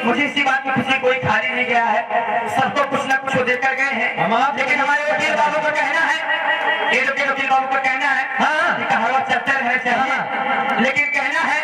मुझे इसी बात की खुशी कोई खाली नहीं गया है, सबको कुछ ना कुछ देकर गए हैं। लेकिन हमारे वकील बाबू का कहना है, ये जो वकील बाबू का कहना है, हाँ, हवा चलते रहना चाहिए, लेकिन कहना है